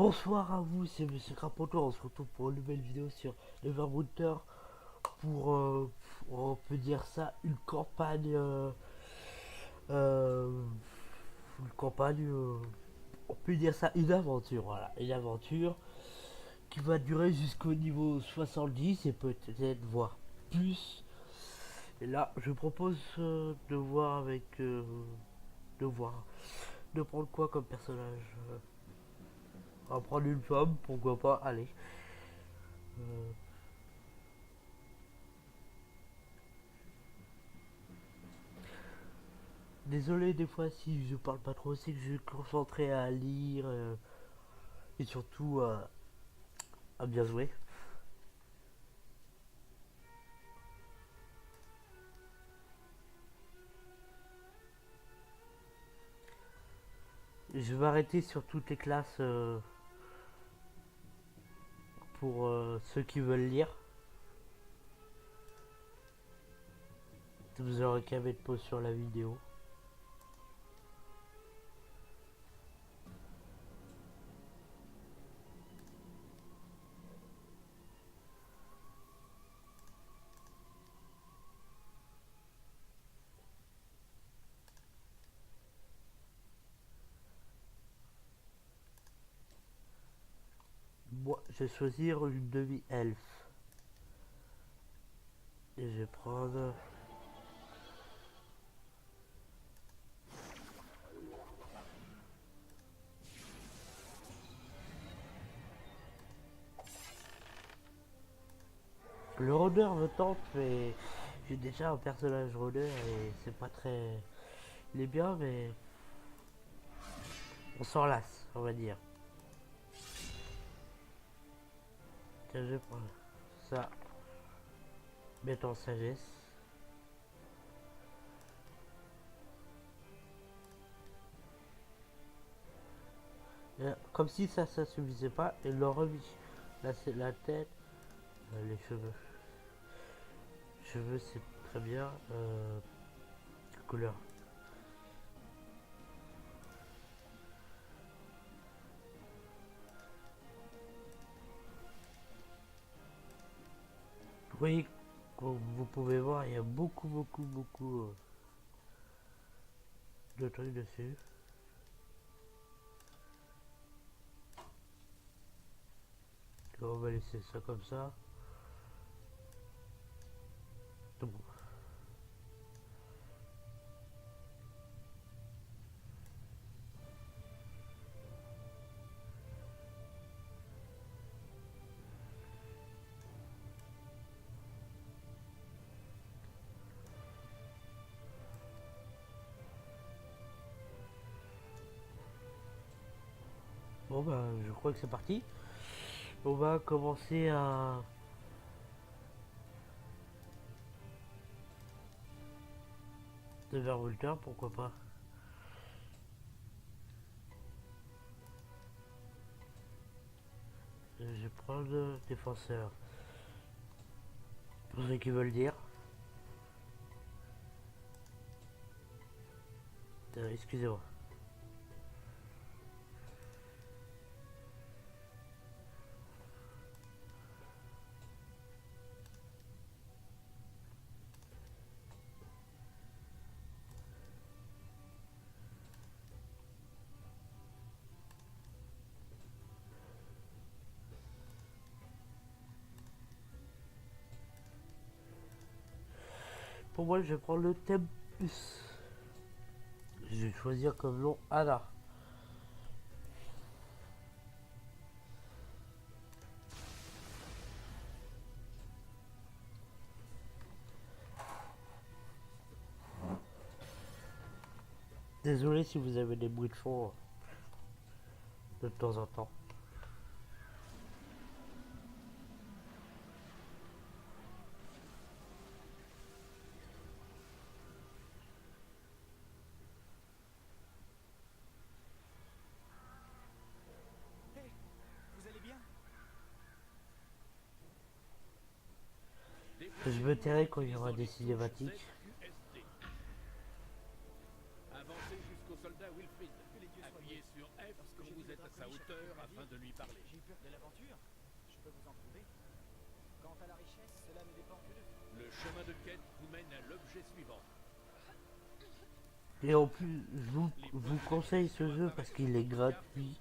Bonsoir à vous, c'est Monsieur Crapoto. On se retrouve pour une nouvelle vidéo sur Neverwinter pour, on peut dire ça, une campagne, euh, une campagne, on peut dire ça, une aventure, voilà, une aventure qui va durer jusqu'au niveau 70 et peut-être voir plus. Et là, je propose de voir avec, de voir, de prendre quoi comme personnage. On va prendre une femme, pourquoi pas, allez. Euh, Désolé des fois si je parle pas trop, c'est que je suis concentré à lire et surtout à bien jouer. Je vais arrêter sur toutes les classes pour ceux qui veulent lire. Vous aurez qu'à mettre pause sur la vidéo. Moi, je vais choisir une demi-elfe. Et je vais prendre... Le rôdeur me tente, mais j'ai déjà un personnage rôdeur et c'est pas très... Il est bien, mais on s'en lasse, on va dire. Tiens, je vais prendre ça. Mettre en sagesse. Comme si ça suffisait pas, il l'a remis. Là c'est la tête, les cheveux. Cheveux c'est très bien. Couleur. Oui, comme vous pouvez voir, il y a beaucoup de trucs dessus. On va laisser ça comme ça. Bon. Bon bah je crois que c'est parti. On va commencer à... de Vervolter, pourquoi pas. Je vais prendre le défenseur. Pour ceux qui veulent dire. Excusez-moi. Pour moi je vais prendre le Tempus. Je vais choisir comme nom Anna. Désolé si vous avez des bruits de fond de temps en temps. Hey, vous allez bien? Je me tairai quand il y aura des cinématiques. Avancez jusqu'au soldat Wilfrid. Appuyez sur F quand vous êtes à sa hauteur afin de lui parler. J'ai peur de l'aventure. Je peux vous en trouver. Quant à la richesse, cela ne dépend que de vous. Le chemin de quête vous mène à l'objet suivant. Et en plus, je vous conseille ce jeu parce qu'il est gratuit.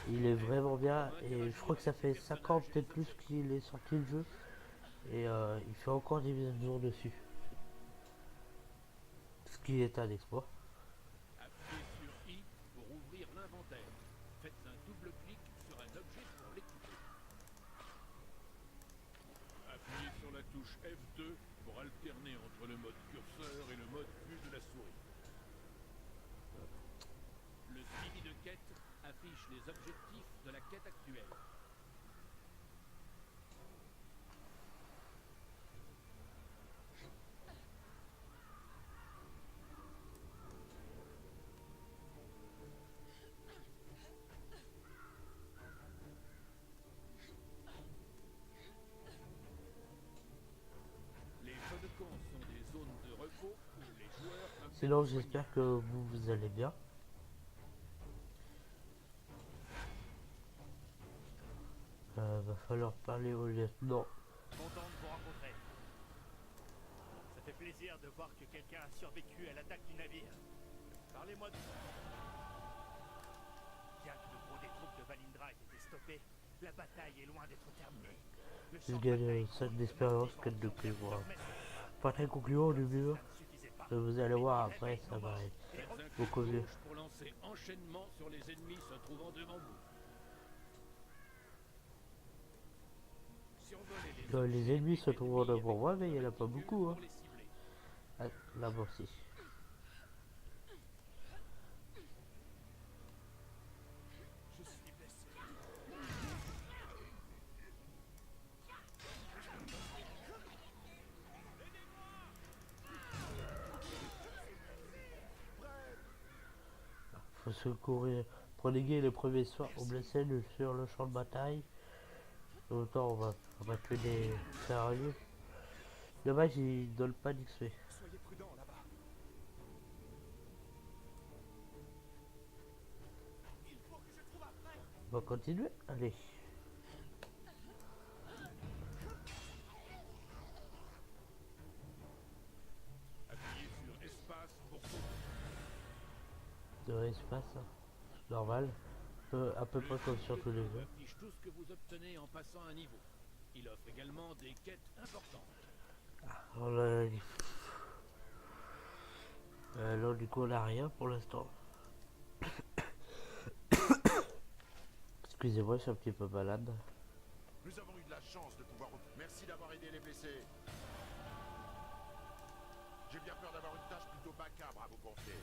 Il est vraiment bien. Et je crois que ça fait 5 ans, peut-être plus, qu'il est sorti le jeu. Et il fait encore des mises à jour dessus. Ce qui est un exploit. Appuyez sur I pour ouvrir l'inventaire. Faites un double clic sur un objet pour l'équiper. Appuyez sur la touche F2 pour alterner entre le mode curseur et le mode vue de la souris. Le suivi de quête affiche les objectifs de la quête actuelle. Les feux de camp sont des zones de repos où les joueurs peuvent Sinon, être soignés. j'espère que vous allez bien. Va falloir parler au lieutenant. Content de vous rencontrer. Ça fait plaisir de voir que quelqu'un a survécu à l'attaque du navire. Parlez-moi de... Bien que le gros des troupes de Valindra ait été stoppé, la bataille est loin d'être terminée. Le Je champ de gagne bataille 5 contre d'expérience, le 4 de Mortier pouvoir. leur met sur Pas très concluant du mur. ça ne suffisait pas. Vous allez voir après, ça va être Faites un clic beaucoup mieux. gauche pour lancer enchaînement sur les ennemis se trouvant devant vous. Survolez Les ennemis se trouvent devant moi, mais il n'y en a pas beaucoup. Hein. pour les cibler. Ah, là-bas aussi. Je suis blessé. Faut secourir. Prenez les premiers soins aux blessés sur le champ de bataille. Autant on va tuer des sérieux. Dommage, ils donnent pas d'XP. Soyez prudents là-bas. Il faut que je trouve un frein. On va continuer. Allez. Appuyez sur espace pour De l'espace. Hein. Normal. À peu près comme sur tous les jeux. affiche tout ce que vous obtenez en passant un niveau. Il offre également des quêtes importantes. On a... là, du coup, on n'a rien pour l'instant. Excusez-moi, je suis un petit peu malade. Nous avons eu de la chance de pouvoir... Merci d'avoir aidé les blessés. J'ai bien peur d'avoir une tâche plutôt macabre à vous confier.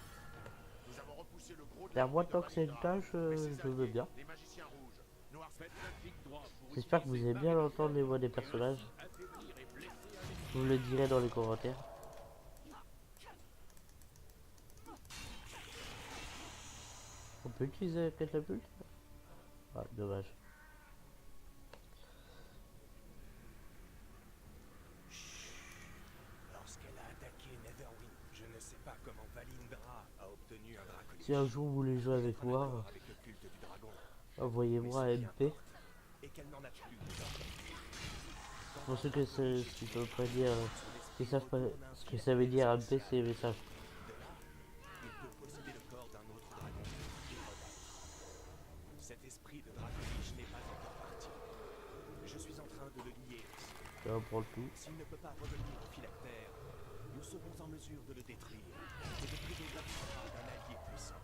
Nous avons repoussé le gros de La moi, l'armée de tant que c'est une Valindra. tâche, Mais ses je veux alliés, bien. Les magiciens rouges. Noirs Faites un clic droit pour J'espère que vous utiliser aimez bien barre entendre les voix des et ainsi personnages. affaiblir et blesser un ennemi. Vous me le direz dans les commentaires. On peut utiliser la catapulte? Ah, dommage. Lorsqu'elle a attaqué Netherwind, je ne sais pas comment Valindra a obtenu un dracolich. Si un jour vous voulez jouer avec moi, Avec le culte du dragon. envoyez-moi un MP. Et qu'elle n'en a plus désormais. Pour ceux que c'est ce qui peut pas dire, qui savent pas ce que ça veut dire MP, c'est les messages. De là, il peut posséder le corps d'un autre dragon, Hérodate. Cet esprit de dracolich n'est pas encore parti. Je suis en train de le lier. Ça va prendre tout. S'il ne peut pas revenir au phylactère, nous serons en mesure de le détruire et de priver Valindra d'un allié puissant.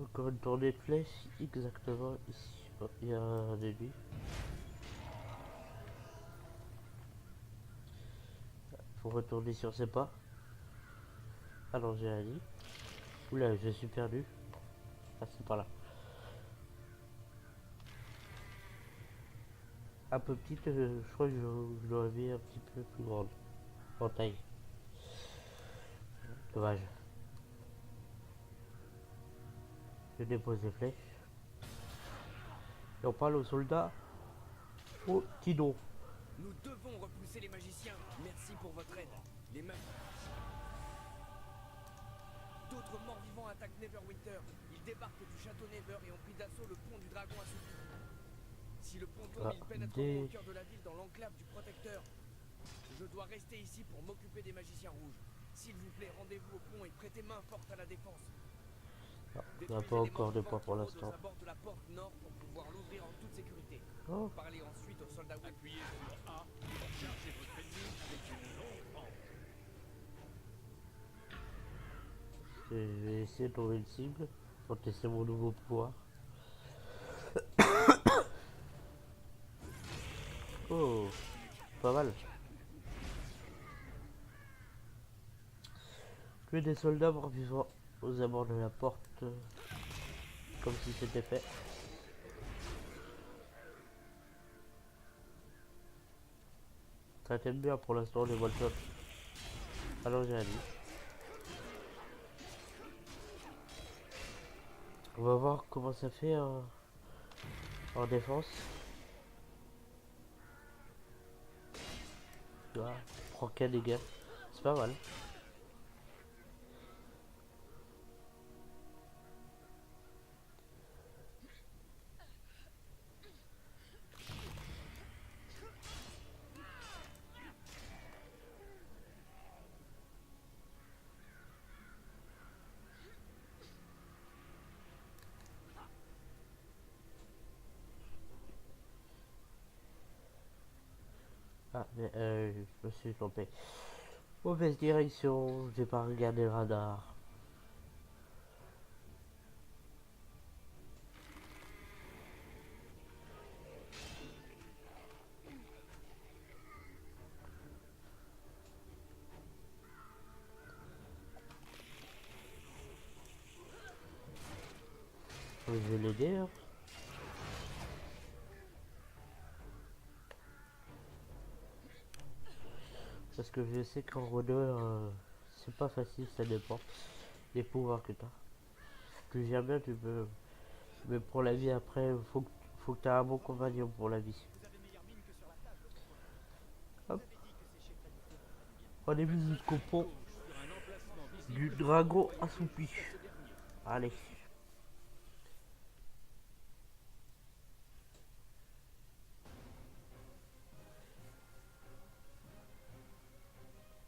Encore une tournée de flèches, exactement ici. Oh, il y a un ennemi. Faut retourner sur ses pas. Ah non, j'ai rien dit. Oula, je suis perdu. Ah, c'est par là. Un peu petite, je crois que je l'aurais mis un petit peu plus grande. En taille. Dommage. Je dépose les flèches. Et on parle aux soldats. Oh, Tidon. Nous devons repousser les magiciens. Merci pour votre aide. Les mecs. D'autres morts vivants attaquent Neverwinter. Ils débarquent du château Never et ont pris d'assaut le pont du dragon assoupi. Si le pont tombe, ils pénétreront au cœur de la ville dans l'enclave du protecteur. Je dois rester ici pour m'occuper des magiciens rouges. S'il vous plaît, rendez-vous au pont et prêtez main forte à la défense. On n'a pas encore de points pour l'instant. De la porte nord pour pouvoir l'ouvrir en toute sécurité. Oh. Parlez ensuite aux soldats. Appuyez sur A pour charger votre ennemi avec une longue branche. Je vais essayer de trouver une cible pour tester mon nouveau pouvoir. Oh, pas mal. Tuer des soldats morts vivants aux abords de la porte, comme si c'était fait. Ça t'aime bien pour l'instant les one shot. Alors j'ai dit. On va voir comment ça fait en défense. Tu vois, prends 4 dégâts. C'est pas mal. Ah, mais je me suis trompé. Mauvaise direction, j'ai pas regardé le radar. Je vais l'aider. Hein. Parce que je sais qu'en rôdeur, c'est pas facile, ça dépend des pouvoirs que t'as. Plus jamais tu peux. Mais pour la vie après, faut que t'aies un bon compagnon pour la vie. Hop. On est venu jusqu'au pont du dragon assoupi. Allez.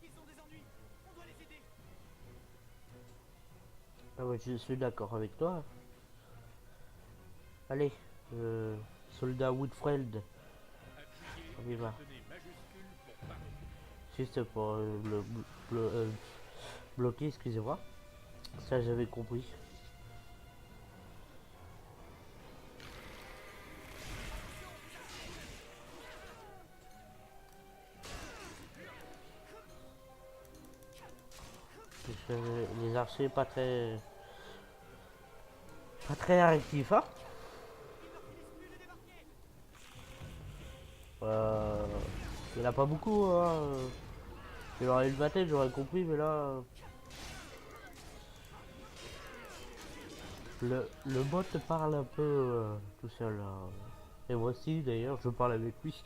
Ils ont des ennuis. On doit les aider. Ah ouais, je suis d'accord avec toi. Allez, soldat Woodfred. On y va. Juste pour bloquer, excusez-moi. Ça j'avais compris. Les archers pas très réactifs, hein. Il n'y en a pas beaucoup, hein. Si j'aurais eu le matin, j'aurais compris, mais là... Le bot parle un peu tout seul. Hein. Et moi aussi, d'ailleurs, je parle avec lui.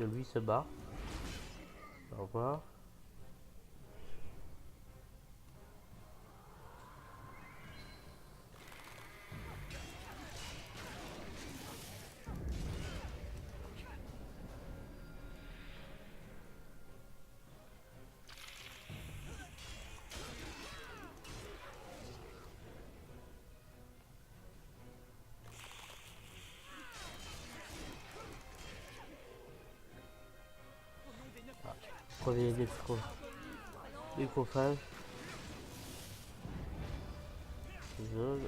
Et lui se bat. Au revoir. Premier décoffage. Zone.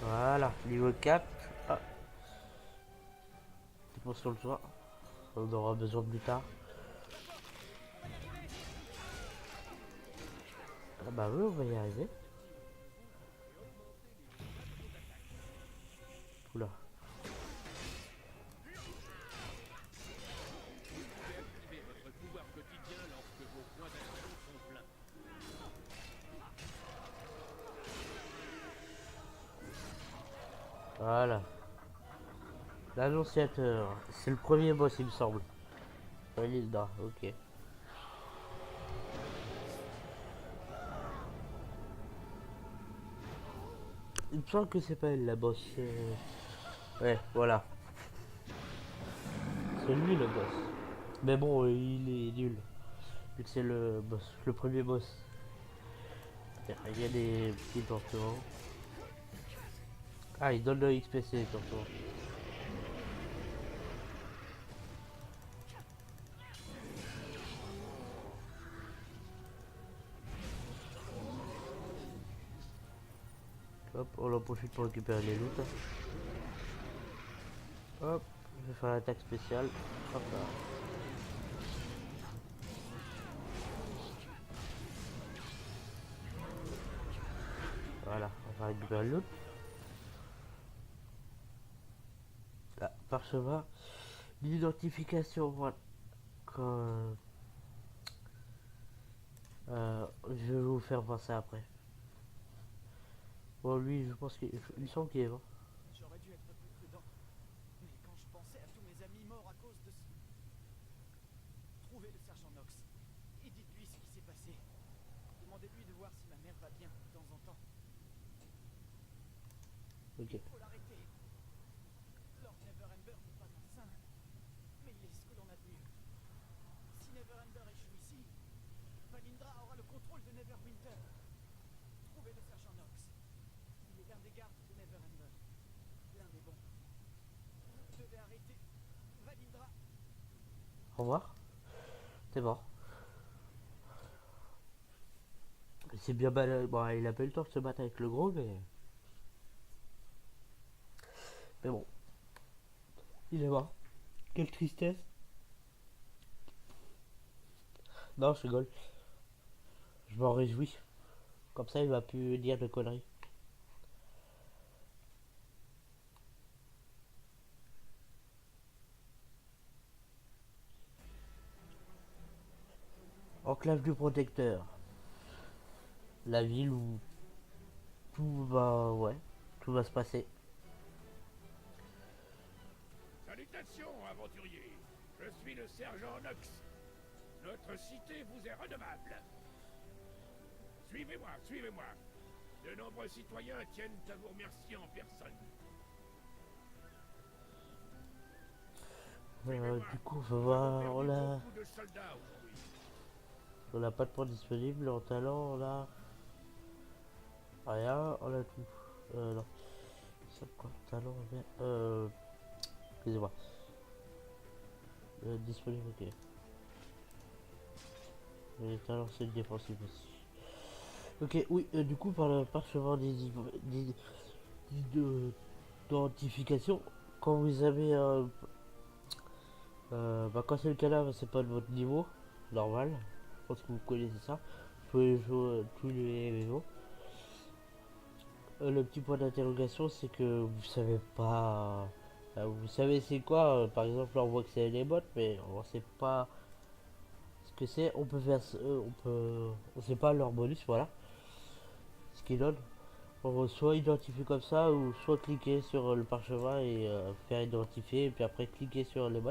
Voilà, niveau 4. Ah. C'est pour sur le toit. On aura besoin plus tard. Ah bah oui, on va y arriver. Voilà. L'annonciateur. C'est le premier boss, il me semble. Linda, ok. Il me semble que c'est pas elle la boss. Ouais, voilà. C'est lui le boss. Mais bon, il est nul. Vu que c'est le boss, le premier boss. Il y a des petits torturants. Ah, il donne le XPC les torturants. Hop, on en profite pour récupérer les loots. Hop, je vais faire l'attaque spéciale. Hop là. Voilà, on va récupérer le loot. Ah, parchemin. L'identification, voilà. Quand, je vais vous faire voir ça après. Bon, lui, je pense qu'il me semble qu'il est mort. J'aurais dû être plus prudent. Mais quand je pensais à tous mes amis morts à cause de ce... Trouvez le sergent Knox. Et dites-lui ce qui s'est passé. Demandez-lui de voir si ma mère va bien de temps en temps. Ok. Il faut l'arrêter. Lord Neverember n'est pas un saint. Mais il est ce que l'on a de mieux. Si Neverember échoue ici, Valindra aura le contrôle de Neverwinter. Trouvez le sergent Knox. Il est l'un des gardes de Neverember. L'un des bons. Vous devez arrêter Valindra. Au revoir. C'est mort. C'est bien balade. Bon, il a pas eu le temps de se battre avec le gros, mais. Mais bon. Il est mort. Quelle tristesse. Non, je rigole. Je m'en réjouis. Comme ça, il va plus dire de conneries. Enclave du protecteur. La ville où tout va, ouais, tout va se passer. Salutations, aventuriers. Je suis le sergent Knox. Notre cité vous est redevable. Suivez-moi, suivez-moi. De nombreux citoyens tiennent à vous remercier en personne. Du coup, on va voir. Nous avons perdu beaucoup de soldats aujourd'hui. On n'a pas de points disponibles. En talent, on a rien. On a tout. Non. Ça quoi? Talent, on a. Excusez-moi. Disponible, ok. Les talents, c'est le défensif aussi. Ok, oui, du coup, par le parchemin d'identification, quand vous avez quand c'est le cas là, c'est pas de votre niveau normal. Je pense que vous connaissez ça. Vous pouvez jouer tous les niveaux. Le petit point d'interrogation, c'est que vous savez pas. Vous savez c'est quoi, par exemple, là on voit que c'est les bots, mais on sait pas ce que c'est. On peut faire. On sait pas leur bonus, voilà. Ce qu'ils donnent. On va soit identifier comme ça, ou soit cliquer sur le parchemin et faire identifier, et puis après cliquer sur les bots.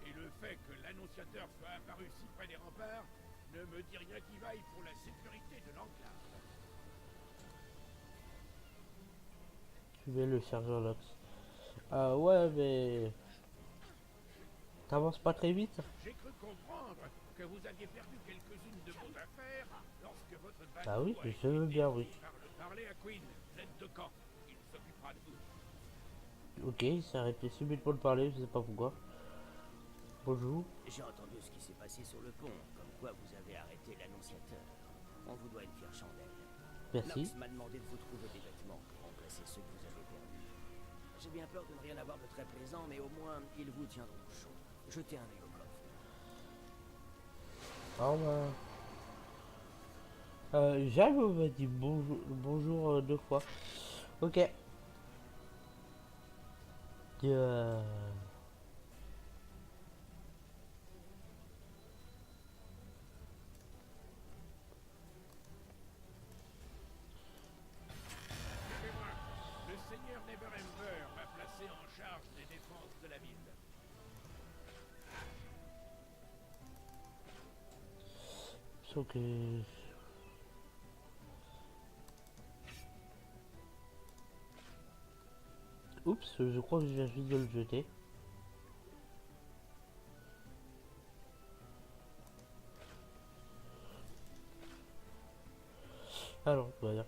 Et le fait que l'annonciateur soit apparu si près des remparts ne me dit rien qui vaille pour la sécurité de l'enclave. Suivez le sergent Knox. Ouais, mais. T'avances pas très vite? J'ai cru comprendre que vous aviez perdu quelques-unes de vos affaires lorsque votre bateau Ah oui, a je été sais bien, oui. détruit par le parler à Queen, l'aide de camp. Il s'occupera de vous. Ok, il s'est arrêté subitement de parler, je sais pas pourquoi. Bonjour. J'ai entendu ce qui s'est passé sur le pont, comme quoi vous avez arrêté l'annonciateur. On vous doit une fière chandelle. Merci. Knox m'a demandé de vous trouver des vêtements pour remplacer ceux que vous avez perdus. J'ai bien peur de ne rien avoir de très plaisant, mais au moins, ils vous tiendront chaud. Jetez un œil au coffre. Au revoir. Jacques m'a dit bonjour, bonjour 2 fois. Ok. Euh, Ok. Oups, je crois que je viens juste de le jeter. Alors, tout va bien.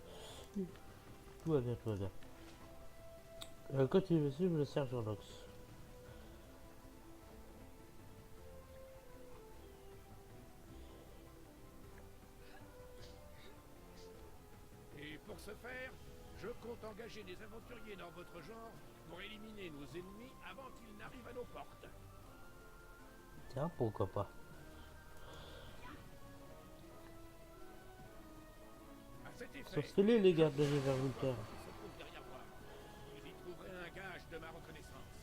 Tout va bien, tout va bien. Continue, suivre le sergent Knox. Et pour ce faire, je compte engager des aventuriers dans votre genre pour éliminer nos ennemis avant qu'ils n'arrivent à nos portes. Tiens, pourquoi pas. À cet Ils effet, sont stylés les gars de Neverwinter. se trouve derrière moi. Vous y trouverez un gage de ma reconnaissance.